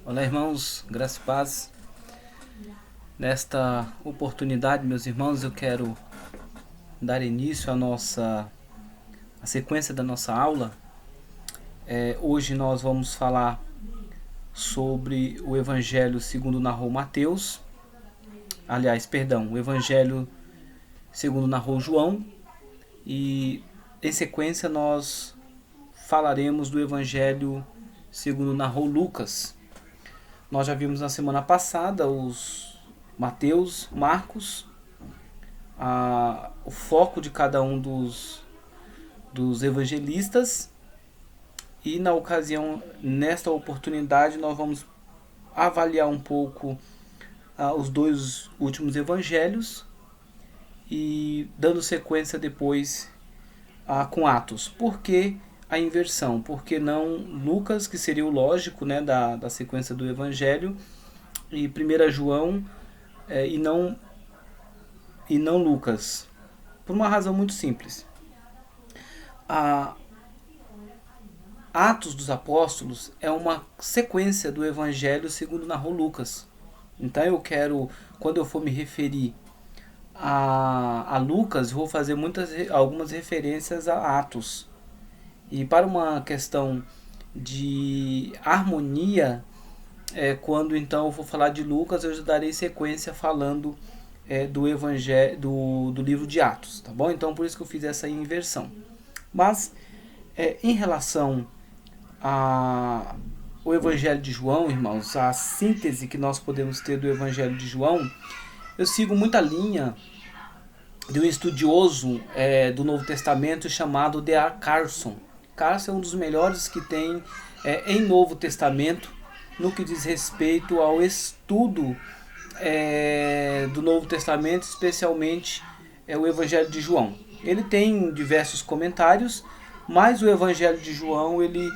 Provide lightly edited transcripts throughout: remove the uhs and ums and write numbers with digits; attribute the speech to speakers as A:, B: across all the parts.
A: Olá, irmãos, graça e paz. Nesta oportunidade, meus irmãos, eu quero dar início à sequência da nossa aula. Hoje nós vamos falar sobre o Evangelho segundo narrou Mateus. O Evangelho segundo narrou João. E em sequência nós falaremos do Evangelho segundo narrou Lucas. Nós já vimos na semana passada os Mateus, Marcos, o foco de cada um dos evangelistas. E nesta oportunidade, nós vamos avaliar um pouco os dois últimos evangelhos e dando sequência depois com Atos. Por que a inversão? Por que não Lucas, que seria o lógico, né, da sequência do evangelho, e 1 João e não Lucas? Por uma razão muito simples. Atos dos Apóstolos é uma sequência do Evangelho segundo narrou Lucas. Então quando eu for me referir a Lucas, vou fazer algumas referências a Atos. E para uma questão de harmonia, quando então eu for falar de Lucas, eu já darei sequência falando do Evangelho, do livro de Atos, tá bom? Então por isso que eu fiz essa inversão. Mas em relação o Evangelho de João, irmãos, a síntese que nós podemos ter do Evangelho de João, eu sigo muita linha de um estudioso do Novo Testamento chamado D.A. Carson. Carson é um dos melhores que tem em Novo Testamento no que diz respeito ao estudo do Novo Testamento, especialmente o Evangelho de João. Ele tem diversos comentários, mas o Evangelho de João ele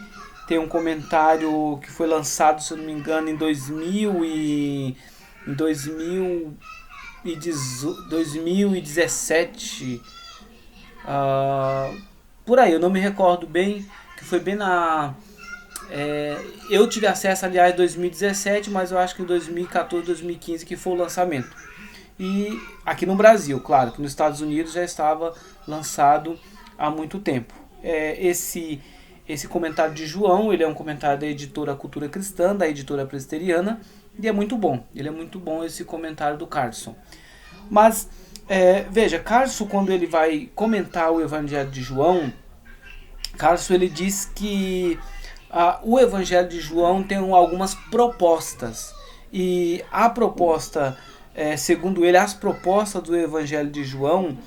A: tem um comentário que foi lançado, se eu não me engano, em 2017, por aí, eu não me recordo bem, que foi bem eu tive acesso, aliás, em 2017, mas eu acho que em 2014, 2015 que foi o lançamento. E aqui no Brasil, claro, que nos Estados Unidos já estava lançado há muito tempo. Esse comentário de João, ele é um comentário da editora Cultura Cristã, da editora presbiteriana, e é muito bom. Ele é muito bom, esse comentário do Carson. Mas, veja, Carson, quando ele vai comentar o Evangelho de João, Carson ele diz que o Evangelho de João tem algumas propostas. E a proposta, segundo ele, as propostas do Evangelho de João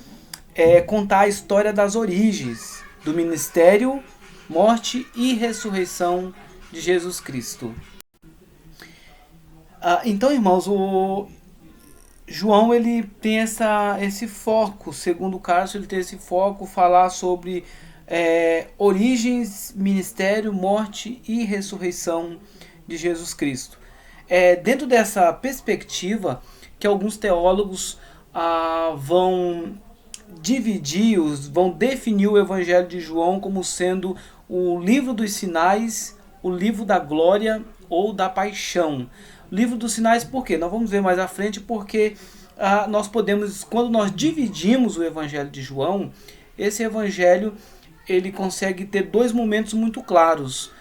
A: é contar a história das origens do ministério, morte e ressurreição de Jesus Cristo. Então, irmãos, o João ele tem esse foco, segundo o Carson, ele tem esse foco, falar sobre origens, ministério, morte e ressurreição de Jesus Cristo. Dentro dessa perspectiva que alguns teólogos vão definir o Evangelho de João como sendo o livro dos sinais, o livro da glória ou da paixão. Livro dos sinais, por quê? Nós vamos ver mais à frente, porque nós podemos, quando nós dividimos o Evangelho de João, esse Evangelho ele consegue ter dois momentos muito claros.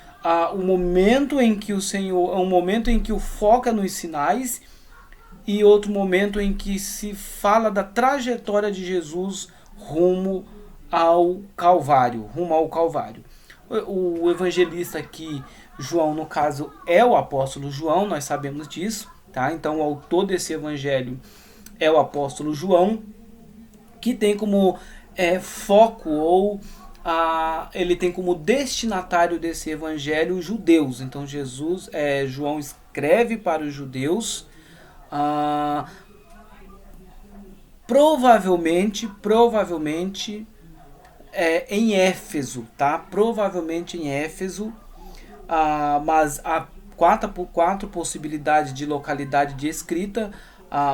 A: O momento em que um momento em que o foco é nos sinais, e outro momento em que se fala da trajetória de Jesus rumo ao Calvário. O evangelista aqui, João, no caso, é o apóstolo João, nós sabemos disso, tá? Então o autor desse evangelho é o apóstolo João, que tem como foco ou ele tem como destinatário desse evangelho os judeus. Então João escreve para os judeus, provavelmente em Éfeso, tá? Provavelmente em Éfeso, mas há quatro possibilidades de localidade de escrita.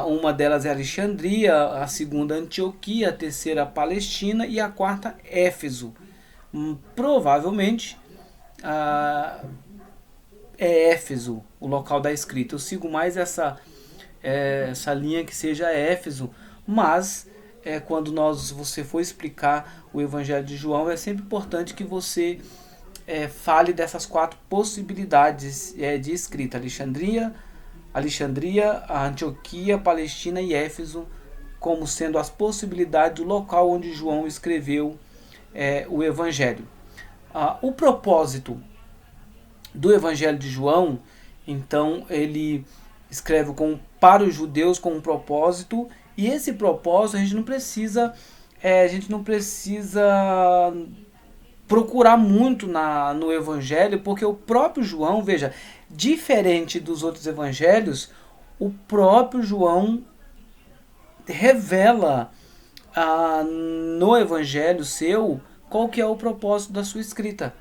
A: Uma delas é Alexandria, a segunda Antioquia, a terceira Palestina e a quarta Éfeso. Provavelmente é Éfeso, o local da escrita. Eu sigo mais essa linha que seja Éfeso, mas quando você for explicar o Evangelho de João, é sempre importante que você fale dessas 4 possibilidades de escrita: Alexandria, a Antioquia, Palestina e Éfeso, como sendo as possibilidades do local onde João escreveu o Evangelho. O propósito do Evangelho de João, então, ele escreve para os judeus com um propósito, e esse propósito a gente não precisa procurar muito no Evangelho, porque o próprio João, veja, diferente dos outros evangelhos, o próprio João revela no Evangelho seu qual que é o propósito da sua escrita.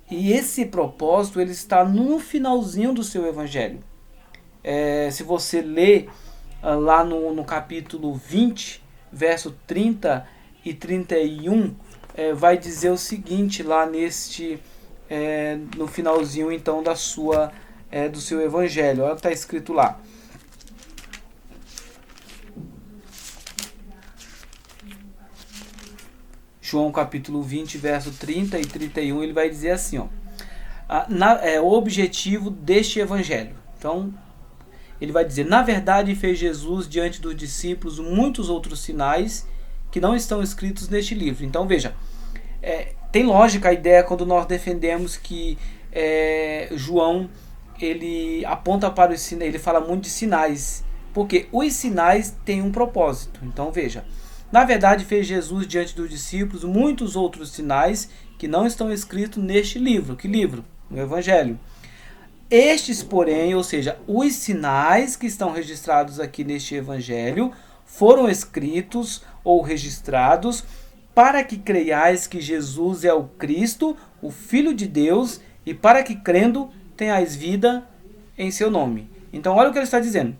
A: E esse propósito ele está no finalzinho do seu Evangelho. Se você ler lá no capítulo 20, verso 30 e 31, vai dizer o seguinte lá no finalzinho então do seu Evangelho. Olha o que está escrito lá. João capítulo 20, verso 30 e 31, ele vai dizer assim, ó, o objetivo deste Evangelho. Então, ele vai dizer: na verdade fez Jesus diante dos discípulos muitos outros sinais que não estão escritos neste livro. Então veja, tem lógica a ideia quando nós defendemos que João ele aponta para os sinais, ele fala muito de sinais, porque os sinais têm um propósito. Então veja, na verdade fez Jesus diante dos discípulos muitos outros sinais que não estão escritos neste livro. Que livro? No Evangelho. Estes, porém, ou seja, os sinais que estão registrados aqui neste Evangelho, foram escritos ou registrados para que creiais que Jesus é o Cristo, o Filho de Deus, e para que crendo tenhais vida em seu nome. Então olha o que ele está dizendo.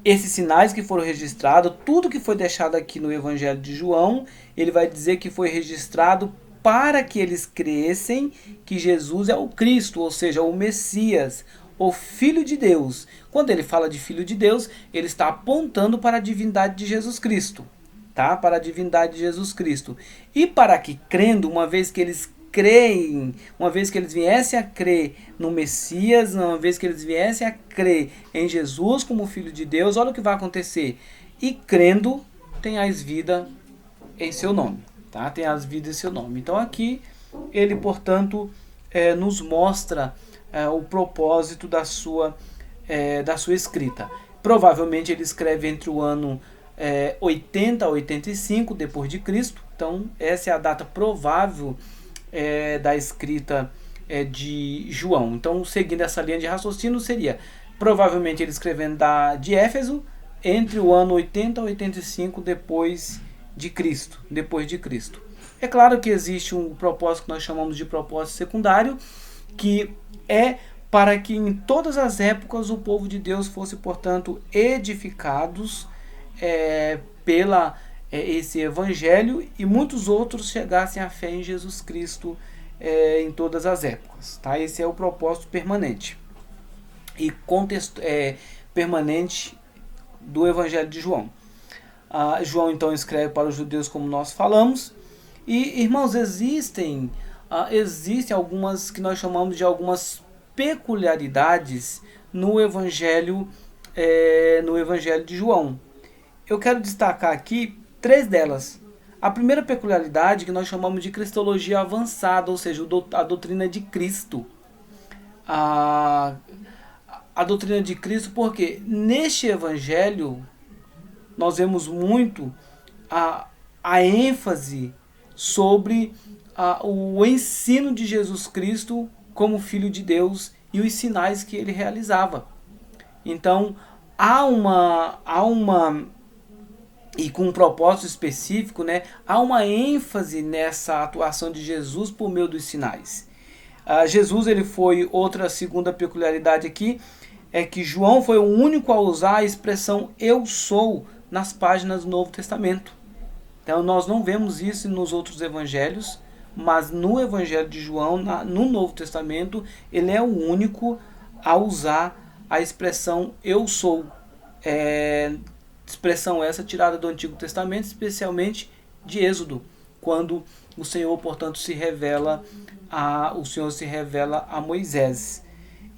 A: Esses sinais que foram registrados, tudo que foi deixado aqui no Evangelho de João, ele vai dizer que foi registrado para que eles crescem que Jesus é o Cristo, ou seja, o Messias, o Filho de Deus. Quando ele fala de Filho de Deus, ele está apontando para a divindade de Jesus Cristo, tá? Para a divindade de Jesus Cristo. E para que crendo, uma vez que eles creem, uma vez que eles viessem a crer no Messias, uma vez que eles viessem a crer em Jesus como Filho de Deus, olha o que vai acontecer. E crendo, tenhais vida em seu nome. Tá? Tem as vidas em seu nome. Então aqui ele, portanto, nos mostra o propósito da sua escrita. Provavelmente ele escreve entre o ano 80 a 85 depois de Cristo. Então essa é a data provável da escrita de João. Então, seguindo essa linha de raciocínio, seria provavelmente ele escrevendo de Éfeso entre o ano 80 a 85 depois de Cristo. É claro que existe um propósito que nós chamamos de propósito secundário, que é para que em todas as épocas o povo de Deus fosse, portanto, edificados esse Evangelho, e muitos outros chegassem à fé em Jesus Cristo em todas as épocas. Tá? Esse é o propósito permanente e permanente do Evangelho de João. João então escreve para os judeus, como nós falamos. E, irmãos, existem algumas que nós chamamos de algumas peculiaridades no Evangelho de João. Eu quero destacar aqui 3 delas. A primeira peculiaridade que nós chamamos de cristologia avançada, ou seja, a doutrina de Cristo. A doutrina de Cristo, porque neste Evangelho nós vemos muito a ênfase sobre o ensino de Jesus Cristo como Filho de Deus e os sinais que ele realizava. Então, e com um propósito específico, né, há uma ênfase nessa atuação de Jesus por meio dos sinais. Jesus, ele foi outra segunda peculiaridade aqui, é que João foi o único a usar a expressão eu sou nas páginas do Novo Testamento. Então nós não vemos isso nos outros evangelhos. mas no Evangelho de João, no Novo Testamento, ele é o único a usar a expressão eu sou. Expressão essa tirada do Antigo Testamento, especialmente de Êxodo, quando o Senhor, portanto, se revela a Moisés.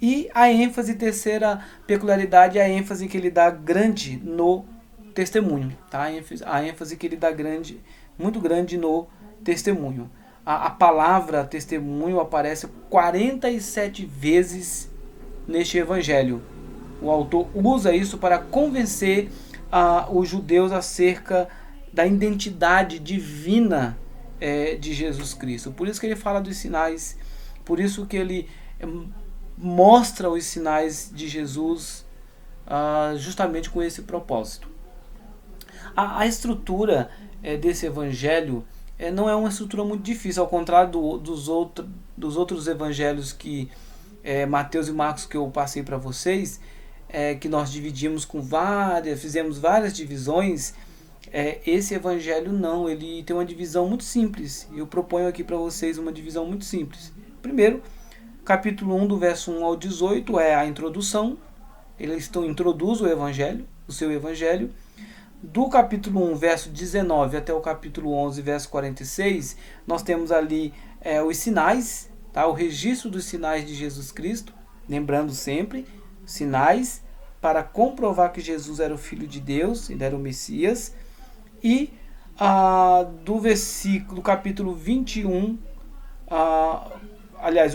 A: E a ênfase, terceira peculiaridade, é a ênfase que ele dá grande no testemunho. Tá? A ênfase que ele dá muito grande no testemunho. A palavra testemunho aparece 47 vezes neste evangelho. O autor usa isso para convencer os judeus acerca da identidade divina de Jesus Cristo. Por isso que ele fala dos sinais, por isso que ele mostra os sinais de Jesus justamente com esse propósito. A estrutura desse evangelho não é uma estrutura muito difícil, ao contrário dos outros evangelhos que Mateus e Marcos que eu passei para vocês, que nós dividimos fizemos várias divisões. Esse evangelho não, ele tem uma divisão muito simples. Eu proponho aqui para vocês uma divisão muito simples. Primeiro, capítulo 1, do verso 1 ao 18, é a introdução. Ele introduz o seu evangelho. Do capítulo 1, verso 19 até o capítulo 11, verso 46, nós temos ali os sinais, tá? O registro dos sinais de Jesus Cristo. Lembrando sempre, sinais para comprovar que Jesus era o Filho de Deus, ele era o Messias. E do capítulo 21,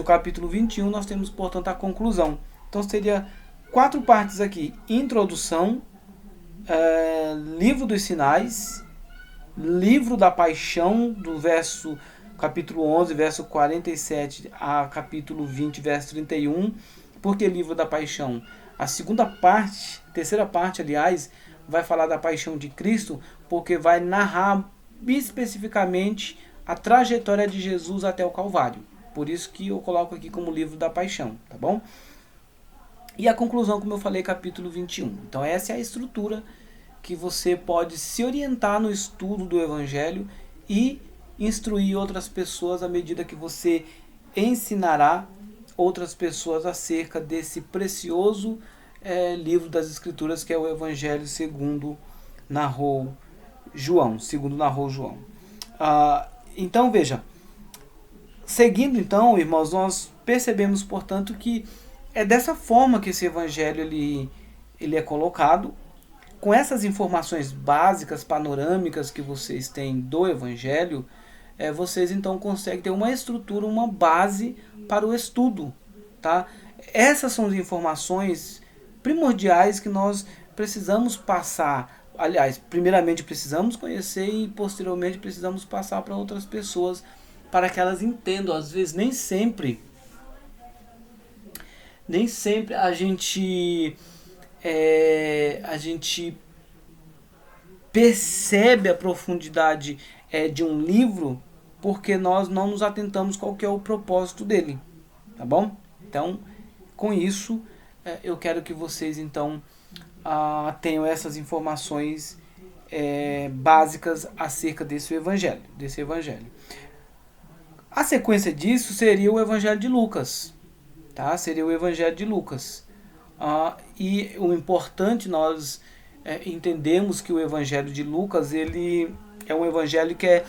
A: o capítulo 21, nós temos, portanto, a conclusão. Então, seria 4 partes aqui: introdução, livro dos sinais, livro da paixão, capítulo 11, verso 47 a capítulo 20, verso 31. Por que livro da paixão? A terceira parte, aliás, vai falar da paixão de Cristo, porque vai narrar especificamente a trajetória de Jesus até o Calvário. Por isso que eu coloco aqui como livro da paixão, tá bom? E a conclusão, como eu falei, capítulo 21. Então essa é a estrutura que você pode se orientar no estudo do Evangelho e instruir outras pessoas à medida que você ensinará outras pessoas acerca desse precioso livro das Escrituras, que é o Evangelho segundo narrou João. Então veja, seguindo então, irmãos, nós percebemos, portanto, que é dessa forma que esse Evangelho ele é colocado. Com essas informações básicas, panorâmicas que vocês têm do Evangelho, vocês então conseguem ter uma estrutura, uma base para o estudo. Tá? Essas são as informações primordiais que nós precisamos passar. Aliás, primeiramente precisamos conhecer e posteriormente precisamos passar para outras pessoas para que elas entendam. Às vezes nem sempre a gente percebe a profundidade de um livro, porque nós não nos atentamos qual que é o propósito dele, tá bom? Então, com isso, eu quero que vocês então tenham essas informações básicas acerca desse evangelho. A sequência disso seria o Evangelho de Lucas, tá? Seria o Evangelho de Lucas. E o importante, nós entendemos que o Evangelho de Lucas ele é um evangelho que é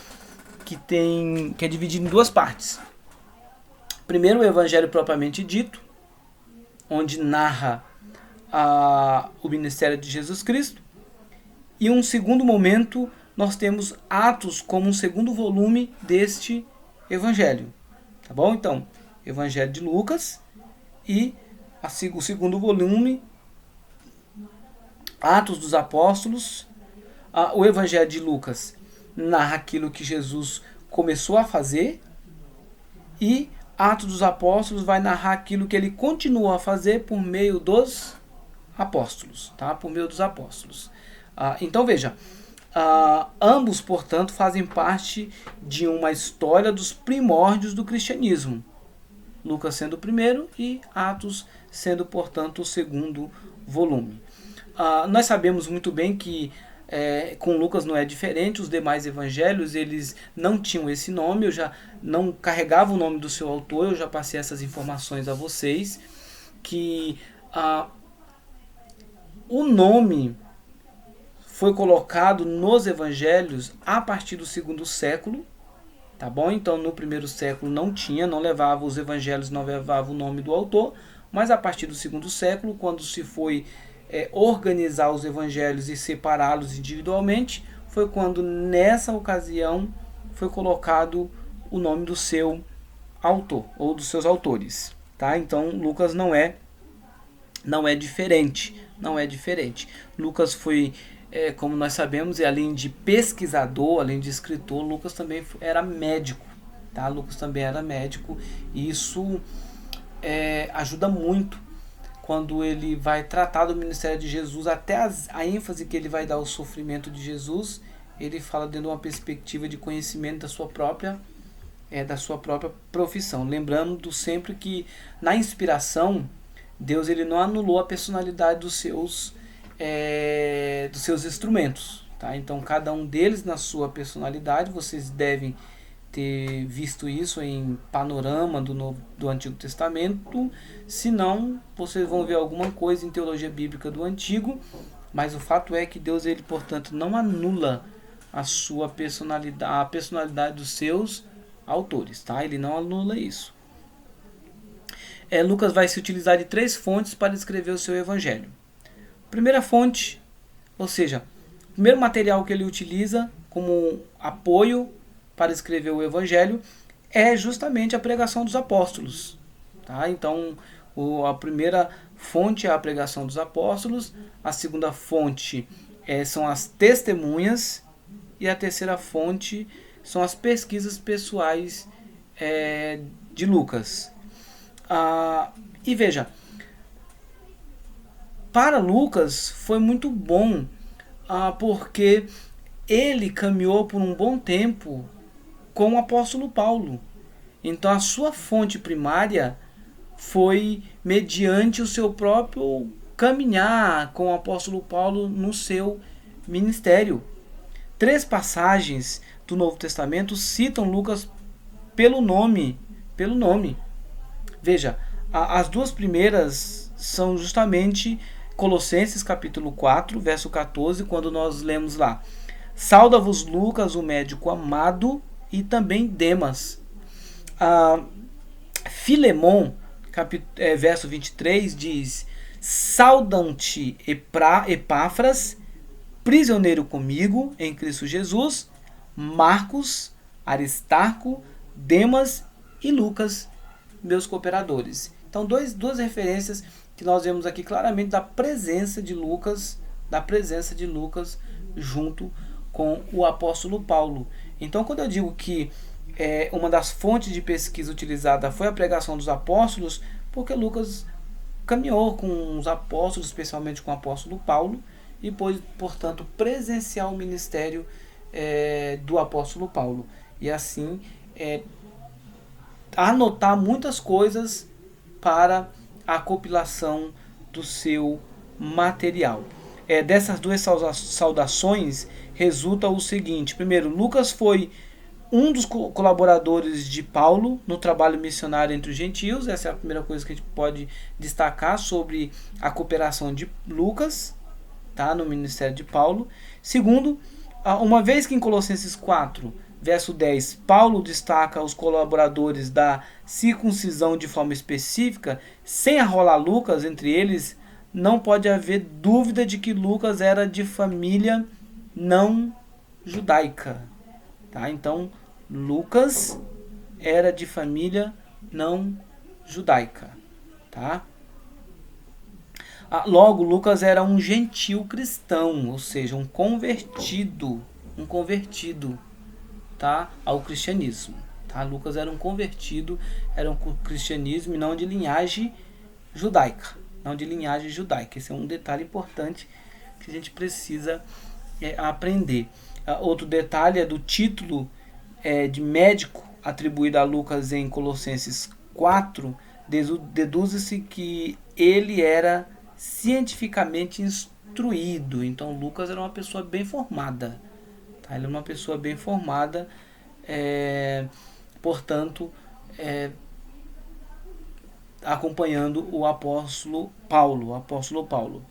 A: dividido em 2 partes. Primeiro, o Evangelho propriamente dito, onde narra o ministério de Jesus Cristo. E um segundo momento, nós temos Atos como um segundo volume deste Evangelho. Tá bom? Então, Evangelho de Lucas e o segundo volume, Atos dos Apóstolos. O Evangelho de Lucas narra aquilo que Jesus começou a fazer, e Atos dos Apóstolos vai narrar aquilo que ele continuou a fazer por meio dos apóstolos. Tá? Por meio dos apóstolos. Então veja, ambos, portanto, fazem parte de uma história dos primórdios do cristianismo. Lucas sendo o primeiro e Atos sendo, portanto, o segundo volume. Nós sabemos muito bem que com Lucas não é diferente. Os demais evangelhos, eles não tinham esse nome, eu já não carregava o nome do seu autor, eu já passei essas informações a vocês, que o nome foi colocado nos evangelhos a partir do segundo século, tá bom? Então no primeiro século não levava os evangelhos, não levava o nome do autor, mas a partir do segundo século, quando se foi organizar os evangelhos e separá-los individualmente, foi quando nessa ocasião foi colocado o nome do seu autor ou dos seus autores, tá? Então Lucas não é diferente, não é diferente. Lucas foi, como nós sabemos, e além de pesquisador, além de escritor, Lucas também era médico, tá? Lucas também era médico, e isso ajuda muito quando ele vai tratar do ministério de Jesus, até a ênfase que ele vai dar ao sofrimento de Jesus, ele fala dentro de uma perspectiva de conhecimento da sua própria profissão. Lembrando sempre que na inspiração, Deus ele não anulou a personalidade dos seus instrumentos, tá? Então cada um deles na sua personalidade, vocês devem ter visto isso em Panorama do Antigo Testamento. Se não, vocês vão ver alguma coisa em teologia bíblica do Antigo, mas o fato é que Deus, ele, portanto, não anula a sua personalidade, a personalidade dos seus autores, tá? Ele não anula isso. Lucas vai se utilizar de 3 fontes para escrever o seu evangelho. Primeira fonte, ou seja, o primeiro material que ele utiliza como apoio para escrever o evangelho é justamente a pregação dos apóstolos, tá? Então a primeira fonte é a pregação dos apóstolos, a segunda fonte são as testemunhas, e a terceira fonte são as pesquisas pessoais de Lucas. E veja, para Lucas foi muito bom, porque ele caminhou por um bom tempo com o apóstolo Paulo. Então a sua fonte primária foi mediante o seu próprio caminhar com o apóstolo Paulo no seu ministério. 3 passagens do Novo Testamento citam Lucas pelo nome. Veja, as 2 primeiras são justamente Colossenses capítulo 4, verso 14, quando nós lemos lá: Sauda-vos Lucas, o médico amado, e também Demas. Filemon, verso 23, diz: Saudam-te Epáfras, prisioneiro comigo em Cristo Jesus, Marcos, Aristarco, Demas e Lucas, meus cooperadores. Então, duas referências que nós vemos aqui claramente da presença de Lucas junto com o apóstolo Paulo. Então, quando eu digo que uma das fontes de pesquisa utilizada foi a pregação dos apóstolos, porque Lucas caminhou com os apóstolos, especialmente com o apóstolo Paulo, e pôde, portanto, presenciar o ministério do apóstolo Paulo. E assim, anotar muitas coisas para a compilação do seu material. Dessas 2 saudações resulta o seguinte: primeiro, Lucas foi um dos colaboradores de Paulo no trabalho missionário entre os gentios. Essa é a primeira coisa que a gente pode destacar sobre a cooperação de Lucas, tá, no ministério de Paulo. Segundo, uma vez que em Colossenses 4, verso 10, Paulo destaca os colaboradores da circuncisão de forma específica, sem arrolar Lucas entre eles, não pode haver dúvida de que Lucas era de família não judaica, tá? Então, Lucas era de família não judaica, tá? Logo, Lucas era um gentil cristão, ou seja, um convertido, tá, ao cristianismo, tá? Lucas era um convertido, era um cristianismo e não de linhagem judaica. Esse é um detalhe importante que a gente precisa aprender. Outro detalhe é do título de médico atribuído a Lucas em Colossenses 4, deduz-se que ele era cientificamente instruído. Então Lucas era uma pessoa bem formada. Tá? Ele era uma pessoa bem formada, portanto, acompanhando o apóstolo Paulo.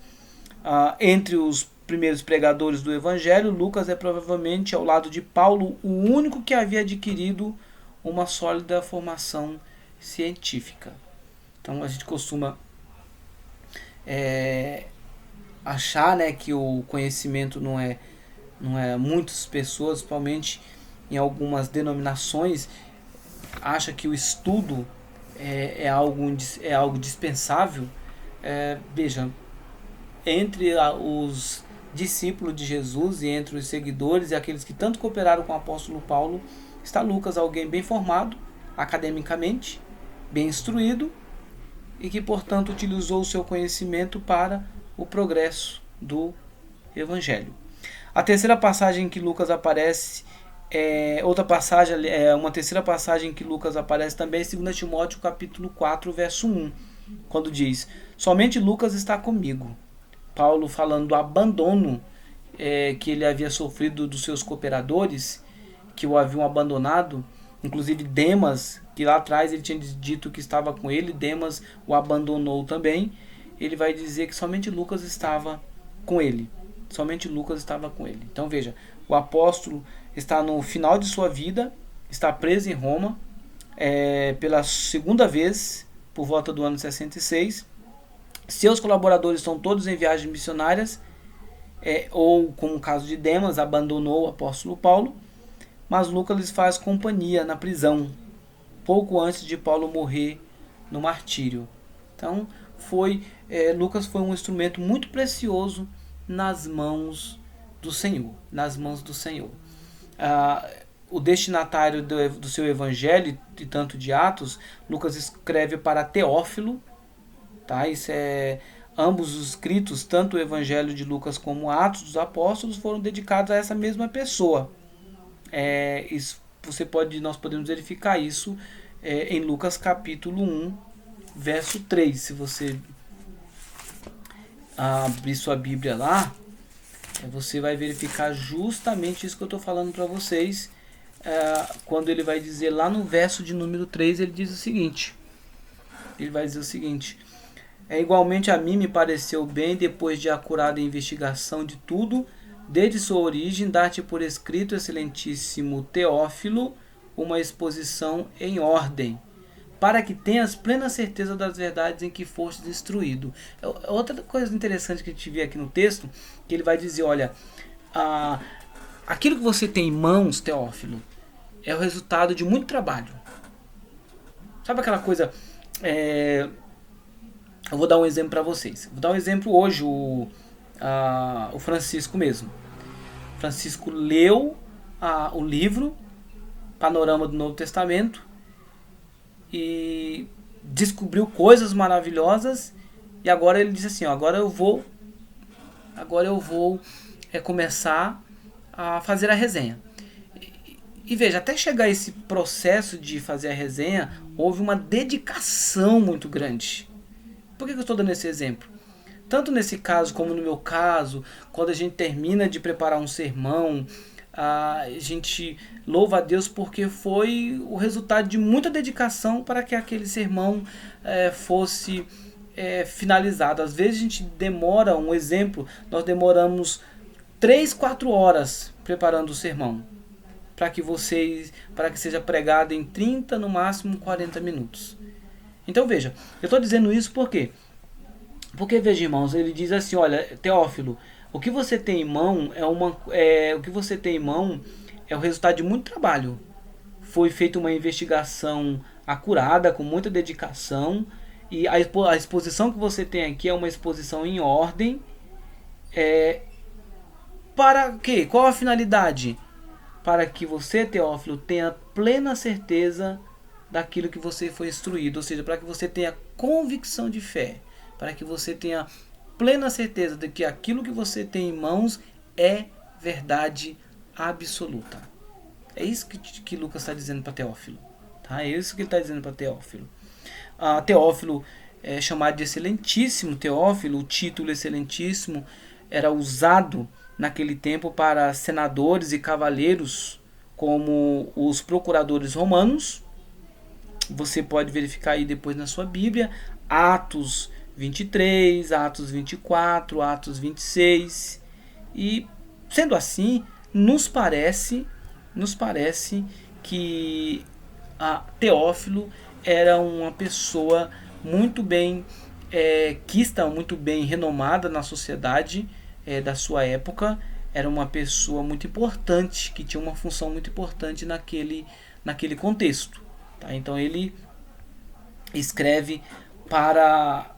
A: Entre os primeiros pregadores do Evangelho, Lucas é provavelmente, ao lado de Paulo, o único que havia adquirido uma sólida formação científica. Então a gente costuma achar, né, que o conhecimento não é muitas pessoas, principalmente em algumas denominações, acha que o estudo é algo dispensável. Veja, entre os discípulos de Jesus e entre os seguidores e aqueles que tanto cooperaram com o apóstolo Paulo, está Lucas, alguém bem formado academicamente, bem instruído e que, portanto, utilizou o seu conhecimento para o progresso do Evangelho. A terceira passagem que Lucas aparece uma terceira passagem que Lucas aparece também é 2 Timóteo capítulo 4, verso 1, quando diz: somente Lucas está comigo. Paulo falando do abandono que ele havia sofrido dos seus cooperadores, que o haviam abandonado, inclusive Demas, que lá atrás ele tinha dito que estava com ele, Demas o abandonou também. Ele vai dizer que somente Lucas estava com ele. Somente Lucas estava com ele. Então veja, o apóstolo está no final de sua vida, está preso em Roma, pela segunda vez, por volta do ano 66. Seus colaboradores estão todos em viagens missionárias, ou como o caso de Demas, abandonou o apóstolo Paulo, mas Lucas lhes faz companhia na prisão, pouco antes de Paulo morrer no martírio. Então, Lucas foi um instrumento muito precioso nas mãos do Senhor. O destinatário do seu evangelho e tanto de Atos, Lucas escreve para Teófilo. Tá? Ambos os escritos, tanto o evangelho de Lucas como Atos dos Apóstolos, foram dedicados a essa mesma pessoa. Nós podemos verificar isso em Lucas capítulo 1, verso 3. Se você abrir sua Bíblia lá, você vai verificar justamente isso que eu estou falando para vocês. Quando ele vai dizer lá no verso de número 3, ele diz o seguinte: igualmente a mim me pareceu bem, depois de acurada investigação de tudo, desde sua origem, dar-te por escrito, excelentíssimo Teófilo, uma exposição em ordem, para que tenhas plena certeza das verdades em que fostes instruído. Outra coisa interessante que a gente vê aqui no texto, que ele vai dizer, olha, aquilo que você tem em mãos, Teófilo, é o resultado de muito trabalho. Sabe aquela coisa... Eu vou dar um exemplo para vocês. Vou dar um exemplo hoje, o Francisco mesmo. Francisco leu o livro Panorama do Novo Testamento e descobriu coisas maravilhosas, e agora ele diz assim, agora eu vou começar a fazer a resenha. E veja, até chegar a esse processo de fazer a resenha, houve uma dedicação muito grande. Por que eu estou dando esse exemplo? Tanto nesse caso como no meu caso, quando a gente termina de preparar um sermão, a gente louva a Deus porque foi o resultado de muita dedicação para que aquele sermão fosse finalizado. Às vezes a gente demora, um exemplo, nós demoramos 3-4 horas preparando o sermão, para que seja pregado em 30, no máximo 40 minutos. Então veja, eu estou dizendo isso por quê? Porque veja, irmãos, ele diz assim, olha, Teófilo, o que você tem em mão é o resultado de muito trabalho. Foi feita uma investigação acurada, com muita dedicação, e a exposição que você tem aqui é uma exposição em ordem. Para quê? Qual a finalidade? Para que você, Teófilo, tenha plena certeza daquilo que você foi instruído, ou seja, para que você tenha convicção de fé, para que você tenha plena certeza de que aquilo que você tem em mãos é verdade absoluta. É isso que Lucas está dizendo para Teófilo. Tá? É isso que ele está dizendo para Teófilo. Teófilo é chamado de excelentíssimo Teófilo, o título excelentíssimo era usado naquele tempo para senadores e cavaleiros, como os procuradores romanos. Você pode verificar aí depois na sua Bíblia, Atos 23, Atos 24, Atos 26. E sendo assim, nos parece que Teófilo era uma pessoa muito bem quista, muito bem renomada na sociedade da sua época. Era uma pessoa muito importante, que tinha uma função muito importante naquele contexto. Tá? Então ele escreve para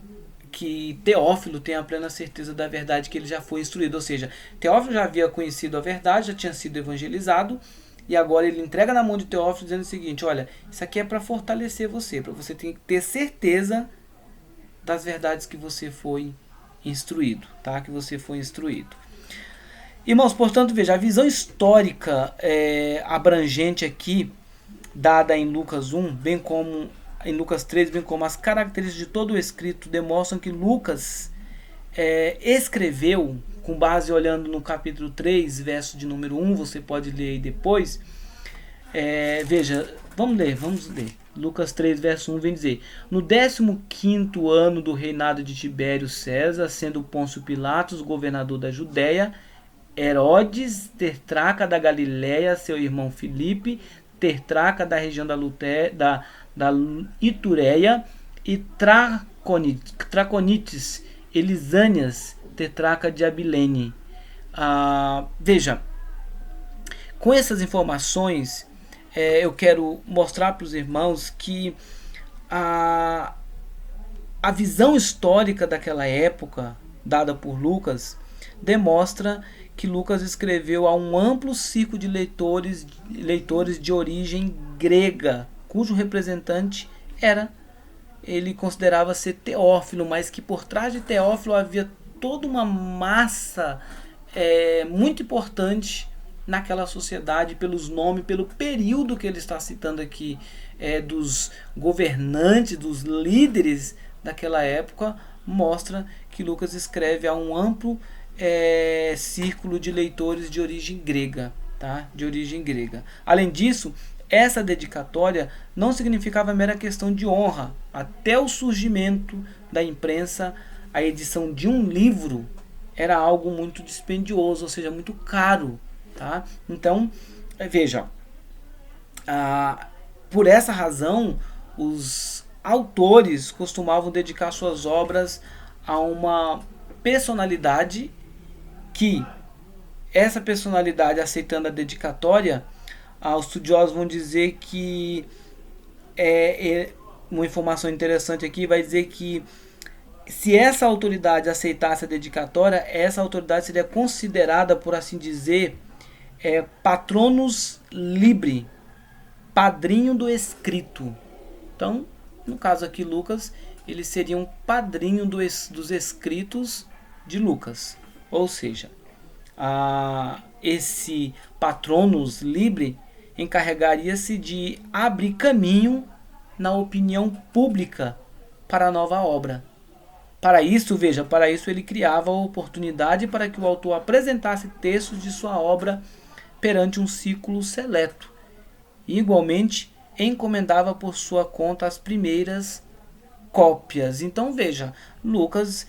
A: que Teófilo tenha a plena certeza da verdade que ele já foi instruído. Ou seja, Teófilo já havia conhecido a verdade, já tinha sido evangelizado, e agora ele entrega na mão de Teófilo dizendo o seguinte: olha, isso aqui é para fortalecer você, para você ter certeza das verdades que você foi instruído, tá? Que você foi instruído. Irmãos, portanto, veja, a visão histórica abrangente aqui, dada em Lucas 1, bem como em Lucas 3, bem como as características de todo o escrito, demonstram que Lucas escreveu, com base olhando no capítulo 3, verso de número 1, você pode ler aí depois. Veja, vamos ler. Lucas 3, verso 1 vem dizer: no 15º ano do reinado de Tibério César, sendo Pôncio Pilatos governador da Judéia, Herodes, tetrarca da Galiléia, seu irmão Filipe, tetrarca da região da Itureia, e Traconites, Elisânias, tetrarca de Abilene. Veja, com essas informações, eu quero mostrar para os irmãos que a visão histórica daquela época, dada por Lucas, demonstra que Lucas escreveu a um amplo círculo de leitores de origem grega, cujo representante ele considerava ser Teófilo, mas que por trás de Teófilo havia toda uma massa muito importante naquela sociedade, pelos nomes, pelo período que ele está citando aqui, dos governantes, dos líderes daquela época, mostra que Lucas escreve a um amplo círculo de leitores de origem grega, tá? De origem grega. Além disso, essa dedicatória não significava mera questão de honra. Até o surgimento da imprensa, a edição de um livro era algo muito dispendioso, ou seja, muito caro, tá? Então, veja, por essa razão, os autores costumavam dedicar suas obras a uma personalidade, que essa personalidade, aceitando a dedicatória, os estudiosos vão dizer que uma informação interessante aqui vai dizer que se essa autoridade aceitasse a dedicatória, essa autoridade seria considerada, por assim dizer, patronus libri, padrinho do escrito. Então, no caso aqui, Lucas, ele seria um padrinho dos escritos de Lucas. Ou seja, esse patronus libri encarregaria-se de abrir caminho na opinião pública para a nova obra. Para isso ele criava a oportunidade para que o autor apresentasse textos de sua obra perante um círculo seleto. E, igualmente, encomendava por sua conta as primeiras cópias. Então, veja, Lucas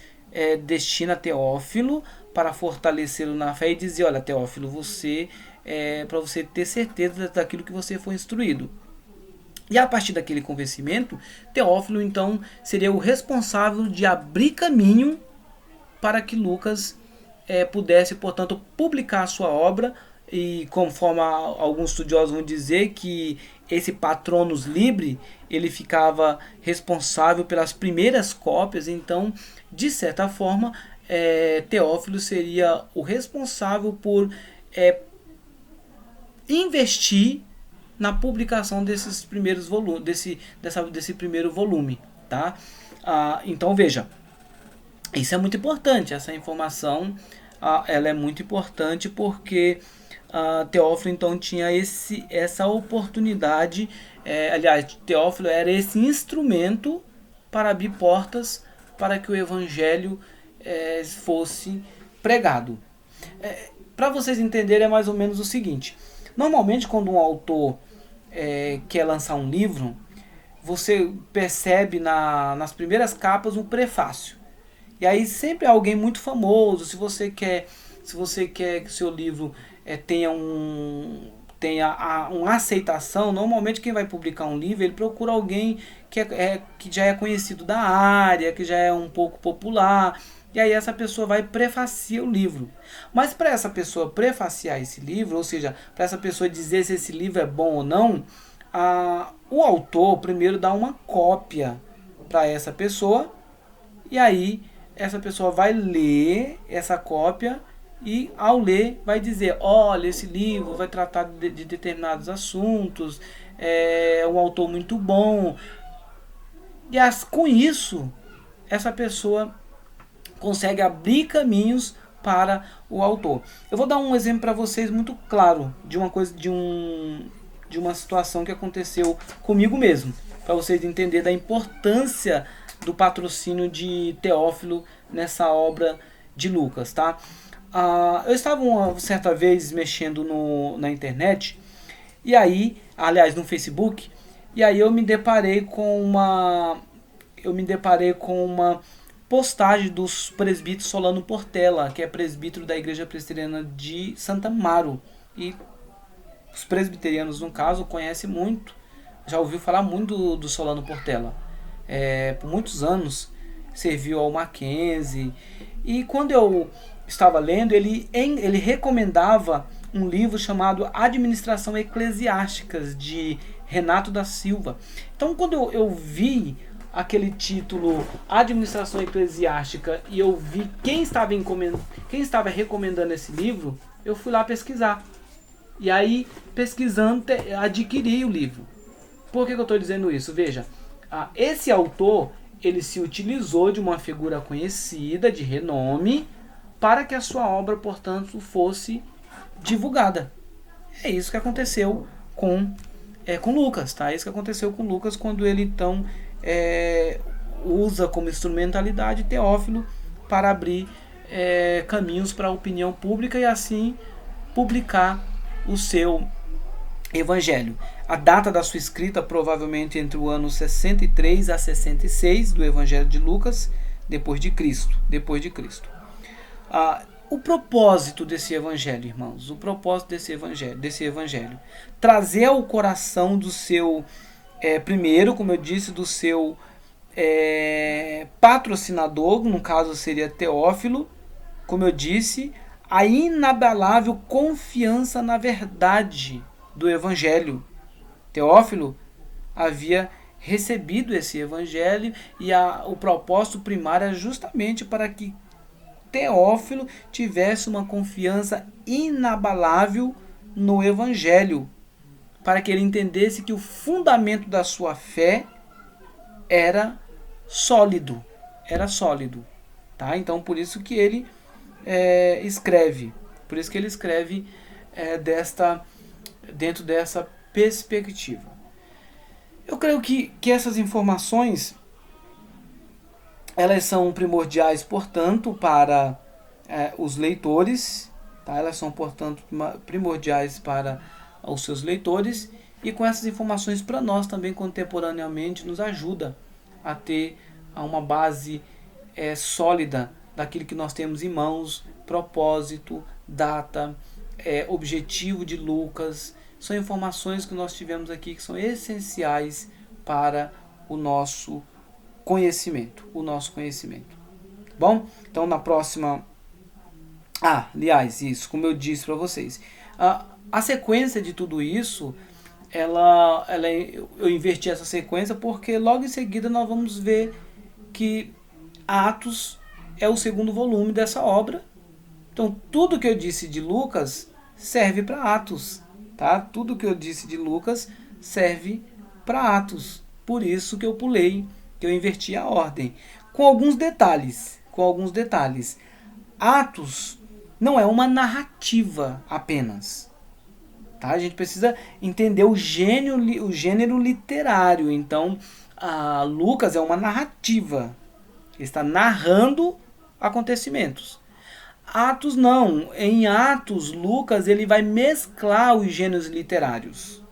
A: destina Teófilo para fortalecê-lo na fé e dizer: olha, Teófilo, para você ter certeza daquilo que você foi instruído. E a partir daquele convencimento, Teófilo então seria o responsável de abrir caminho para que Lucas pudesse, portanto, publicar a sua obra. E conforme alguns estudiosos vão dizer, que esse patronus libri, ele ficava responsável pelas primeiras cópias. Então, de certa forma, Teófilo seria o responsável por investir na publicação desses primeiros volumes, desse primeiro volume, tá? Então, veja, isso é muito importante, essa informação ela é muito importante, porque Teófilo então tinha essa oportunidade, aliás, Teófilo era esse instrumento para abrir portas para que o evangelho fosse pregado. Para vocês entenderem, é mais ou menos o seguinte. Normalmente, quando um autor quer lançar um livro, você percebe nas primeiras capas um prefácio. E aí sempre é alguém muito famoso. Se você quer que o seu livro tenha uma aceitação, normalmente quem vai publicar um livro, ele procura alguém que já é conhecido da área, que já é um pouco popular. E aí essa pessoa vai prefaciar o livro. Mas para essa pessoa prefaciar esse livro, ou seja, para essa pessoa dizer se esse livro é bom ou não, o autor primeiro dá uma cópia para essa pessoa, e aí essa pessoa vai ler essa cópia e ao ler vai dizer, olha, esse livro vai tratar de determinados assuntos, é um autor muito bom. E com isso, essa pessoa consegue abrir caminhos para o autor. Eu vou dar um exemplo para vocês muito claro de uma situação que aconteceu comigo mesmo, para vocês entenderem da importância do patrocínio de Teófilo nessa obra de Lucas, tá? Eu estava uma certa vez mexendo na internet, e aí, aliás, no Facebook, e aí eu me deparei com uma postagem dos presbítero Solano Portela, que é presbítero da Igreja Presbiteriana de Santa Amaro. E os presbiterianos, no caso, conhecem muito, já ouviu falar muito do Solano Portela. Por muitos anos serviu ao Mackenzie. E quando eu estava lendo, ele recomendava um livro chamado Administração Eclesiásticas, de Renato da Silva. Então, quando eu vi aquele título Administração Eclesiástica e eu vi quem estava recomendando esse livro, eu fui lá pesquisar. E aí, pesquisando, adquiri o livro. Por que eu estou dizendo isso? Veja, esse autor, ele se utilizou de uma figura conhecida, de renome, para que a sua obra, portanto, fosse divulgada. É isso que aconteceu com Lucas, tá? É isso que aconteceu com Lucas quando ele, então, usa como instrumentalidade Teófilo para abrir caminhos para a opinião pública e assim publicar o seu evangelho. A data da sua escrita provavelmente entre o ano 63 a 66 do Evangelho de Lucas, depois de Cristo. O propósito desse evangelho, irmãos, desse evangelho, trazer ao coração do seu, primeiro, como eu disse, do seu patrocinador, no caso seria Teófilo, como eu disse, a inabalável confiança na verdade do evangelho. Teófilo havia recebido esse evangelho e o propósito primário é justamente para que Teófilo tivesse uma confiança inabalável no evangelho, para que ele entendesse que o fundamento da sua fé era sólido, tá? Então por isso que ele escreve dentro dessa perspectiva. Eu creio que essas informações elas são primordiais, portanto, para os leitores, tá? Elas são, portanto, primordiais para os seus leitores, e com essas informações para nós também contemporaneamente nos ajuda a ter uma base sólida daquilo que nós temos em mãos, propósito, data, objetivo de Lucas. São informações que nós tivemos aqui que são essenciais para o nosso conhecimento. Bom, então na próxima... aliás, isso, como eu disse para vocês, a sequência de tudo isso, eu inverti essa sequência porque logo em seguida nós vamos ver que Atos é o segundo volume dessa obra. Então tudo que eu disse de Lucas serve para Atos, tá? Tudo que eu disse de Lucas serve para Atos. Por isso que eu pulei, que eu inverti a ordem. Com alguns detalhes. Atos não é uma narrativa apenas. Tá? A gente precisa entender o gênero literário. Então, Lucas é uma narrativa. Ele está narrando acontecimentos. Atos não. Em Atos, Lucas ele vai mesclar os gêneros literários.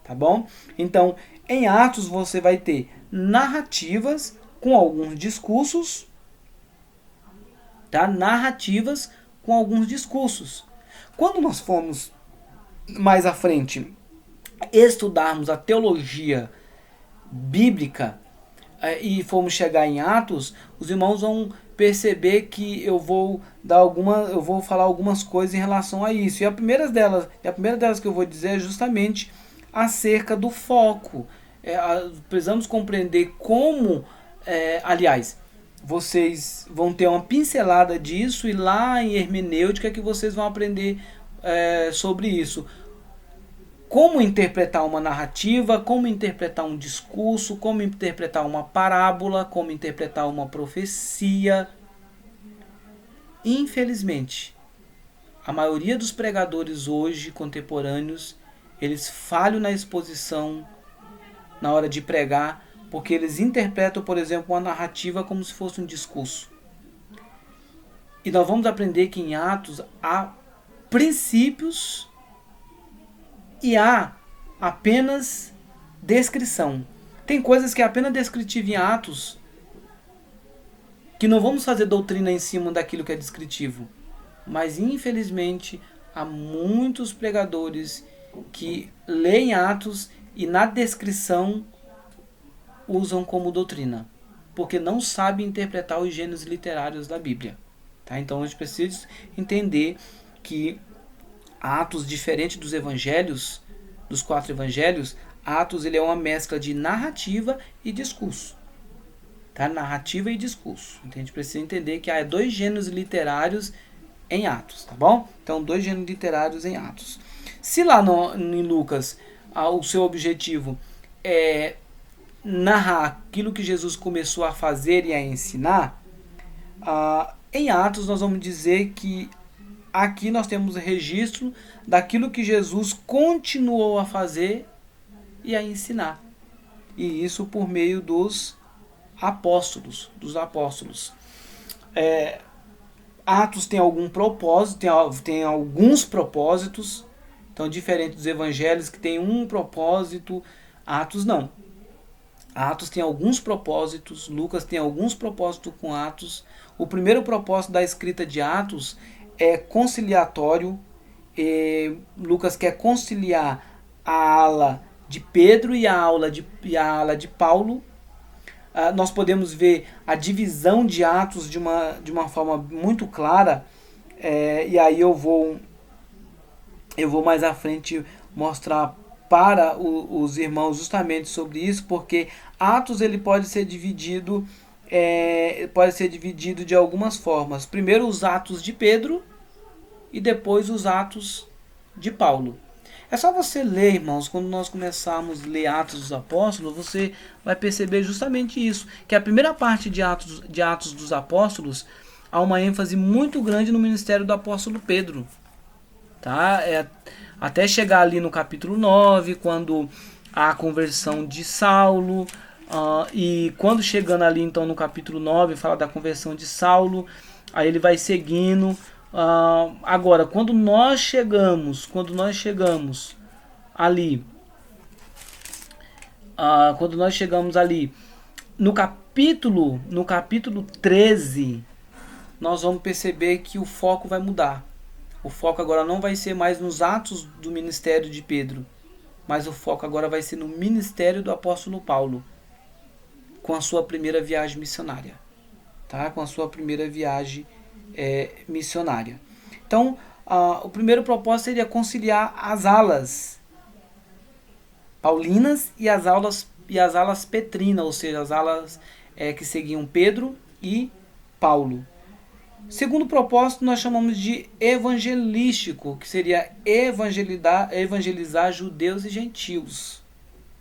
A: Tá bom? Então, em Atos você vai ter narrativas com alguns discursos, tá? Narrativas com alguns discursos. Quando nós formos mais à frente estudarmos a teologia bíblica e formos chegar em Atos, os irmãos vão perceber que eu vou falar algumas coisas em relação a isso. E a primeira delas que eu vou dizer é justamente acerca do foco. Precisamos compreender como, aliás, vocês vão ter uma pincelada disso e lá em hermenêutica que vocês vão aprender sobre isso. Como interpretar uma narrativa, como interpretar um discurso, como interpretar uma parábola, como interpretar uma profecia. Infelizmente, a maioria dos pregadores hoje, contemporâneos, eles falham na exposição, na hora de pregar, porque eles interpretam, por exemplo, uma narrativa como se fosse um discurso. E nós vamos aprender que em Atos há princípios e há apenas descrição. Tem coisas que é apenas descritivo em Atos, que não vamos fazer doutrina em cima daquilo que é descritivo. Mas, infelizmente, há muitos pregadores que leem Atos e na descrição usam como doutrina, porque não sabem interpretar os gêneros literários da Bíblia. Tá? Então, a gente precisa entender que Atos, diferente dos evangelhos, dos 4 evangelhos, Atos ele é uma mescla de narrativa e discurso. Tá? Narrativa e discurso. Então a gente precisa entender que há 2 gêneros literários em Atos, tá bom? Então 2 gêneros literários em Atos. Se lá em Lucas o seu objetivo é narrar aquilo que Jesus começou a fazer e a ensinar, em Atos nós vamos dizer que aqui nós temos registro daquilo que Jesus continuou a fazer e a ensinar. E isso por meio dos apóstolos. Atos tem algum propósito, tem alguns propósitos. Então, diferente dos evangelhos que tem um propósito, Atos não. Atos tem alguns propósitos, Lucas tem alguns propósitos com Atos. O primeiro propósito da escrita de Atos é conciliatório. Lucas quer conciliar a ala de Pedro e a ala de Paulo. Nós podemos ver a divisão de Atos de uma forma muito clara, e aí eu vou mais à frente mostrar para os irmãos justamente sobre isso, porque Atos ele pode ser dividido de algumas formas. Primeiro os Atos de Pedro e depois os Atos de Paulo. É só você ler, irmãos, quando nós começarmos a ler Atos dos Apóstolos, você vai perceber justamente isso, que a primeira parte de Atos dos Apóstolos há uma ênfase muito grande no ministério do apóstolo Pedro. Tá? Até chegar ali no capítulo 9, quando há a conversão de Saulo, e quando chegando ali então no capítulo 9, fala da conversão de Saulo, aí ele vai seguindo. Agora, quando nós chegamos ali no capítulo 13, nós vamos perceber que o foco vai mudar. O foco agora não vai ser mais nos atos do ministério de Pedro, mas o foco agora vai ser no ministério do apóstolo Paulo, com a sua primeira viagem missionária. Tá? Com a sua primeira viagem missionária. Então, o primeiro propósito seria conciliar as alas paulinas e as alas petrinas, ou seja, as alas que seguiam Pedro e Paulo. Segundo propósito, nós chamamos de evangelístico, que seria evangelizar judeus e gentios.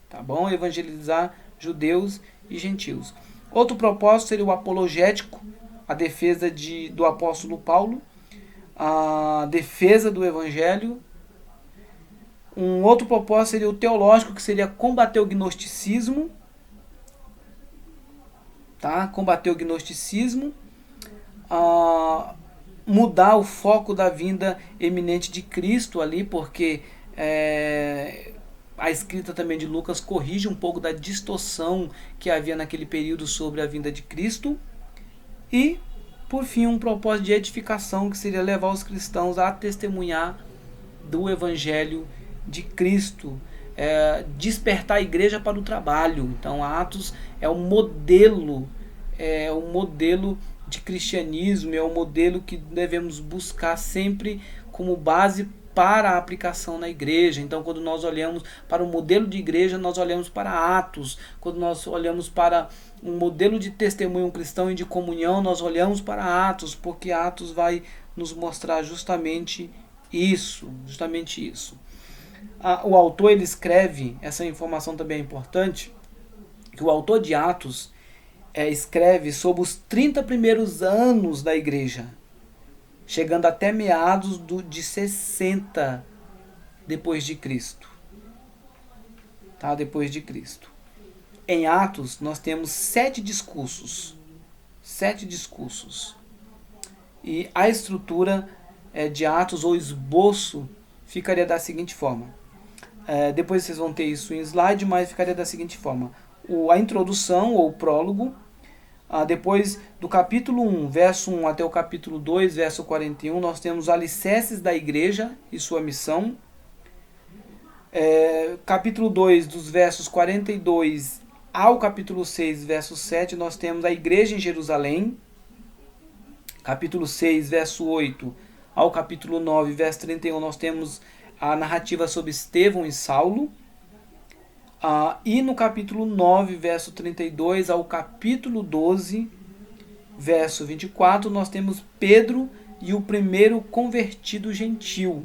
A: Tá bom? Evangelizar judeus e gentios. Outro propósito seria o apologético, a defesa do apóstolo Paulo, a defesa do evangelho. Um outro propósito seria o teológico, que seria combater o gnosticismo. Tá? Combater o gnosticismo. mudar o foco da vinda eminente de Cristo ali, porque a escrita também de Lucas corrige um pouco da distorção que havia naquele período sobre a vinda de Cristo. E, por fim, um propósito de edificação, que seria levar os cristãos a testemunhar do Evangelho de Cristo, despertar a igreja para o trabalho. Então, Atos é um modelo de cristianismo, é um modelo que devemos buscar sempre como base para a aplicação na igreja. Então, quando nós olhamos para o modelo de igreja, nós olhamos para Atos. Quando nós olhamos para um modelo de testemunho cristão e de comunhão, nós olhamos para Atos, porque Atos vai nos mostrar justamente isso. O autor, ele escreve, essa informação também é importante, que o autor de Atos escreve sobre os 30 primeiros anos da igreja, chegando até meados de 60 depois de Cristo. Tá? Depois de Cristo. Em Atos, nós temos 7 discursos. 7 discursos. E a estrutura de Atos, ou esboço, ficaria da seguinte forma. Depois vocês vão ter isso em slide, mas ficaria da seguinte forma. A introdução, ou prólogo. Depois do capítulo 1, verso 1 até o capítulo 2, verso 41, nós temos alicerces da igreja e sua missão. Capítulo 2, dos versos 42 ao capítulo 6, verso 7, nós temos a igreja em Jerusalém. Capítulo 6, verso 8 ao capítulo 9, verso 31, nós temos a narrativa sobre Estevão e Saulo. E no capítulo 9, verso 32 ao capítulo 12, verso 24, nós temos Pedro e o primeiro convertido gentil.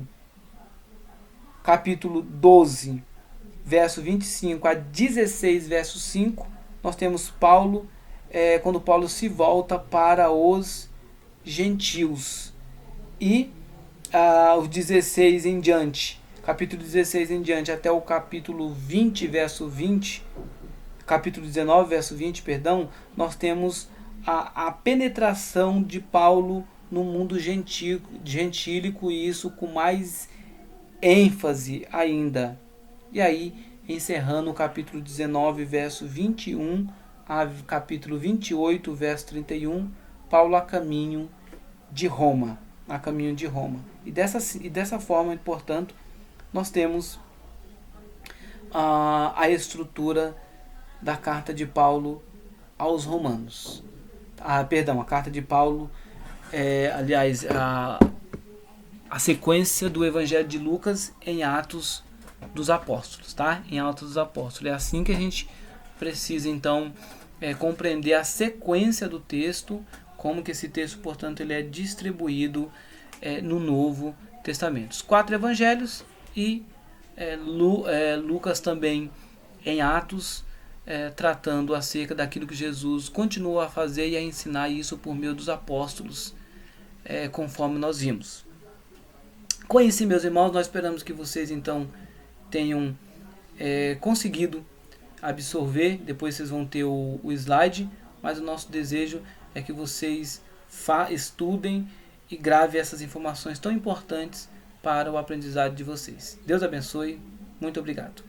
A: Capítulo 12, verso 25 a 16, verso 5, nós temos Paulo, quando Paulo se volta para os gentios. E os 16 em diante, capítulo 16 em diante até o capítulo 20, verso 20, capítulo 19, verso 20, perdão, nós temos a penetração de Paulo no mundo gentílico, e isso com mais ênfase ainda. E aí, encerrando o capítulo 19, verso 21 a capítulo 28, verso 31, Paulo a caminho de Roma. E dessa forma, portanto, nós temos a estrutura da carta de Paulo aos Romanos. A carta de Paulo, a sequência do Evangelho de Lucas em Atos dos Apóstolos, tá? Em Atos dos Apóstolos. É assim que a gente precisa, então, compreender a sequência do texto, como que esse texto, portanto, ele é distribuído no Novo Testamento. Os 4 evangelhos e Lucas também em Atos, tratando acerca daquilo que Jesus continua a fazer e a ensinar isso por meio dos apóstolos, conforme nós vimos. Com isso, meus irmãos, nós esperamos que vocês então tenham conseguido absorver. Depois vocês vão ter o slide, mas o nosso desejo é que vocês estudem e gravem essas informações tão importantes para o aprendizado de vocês. Deus abençoe. Muito obrigado.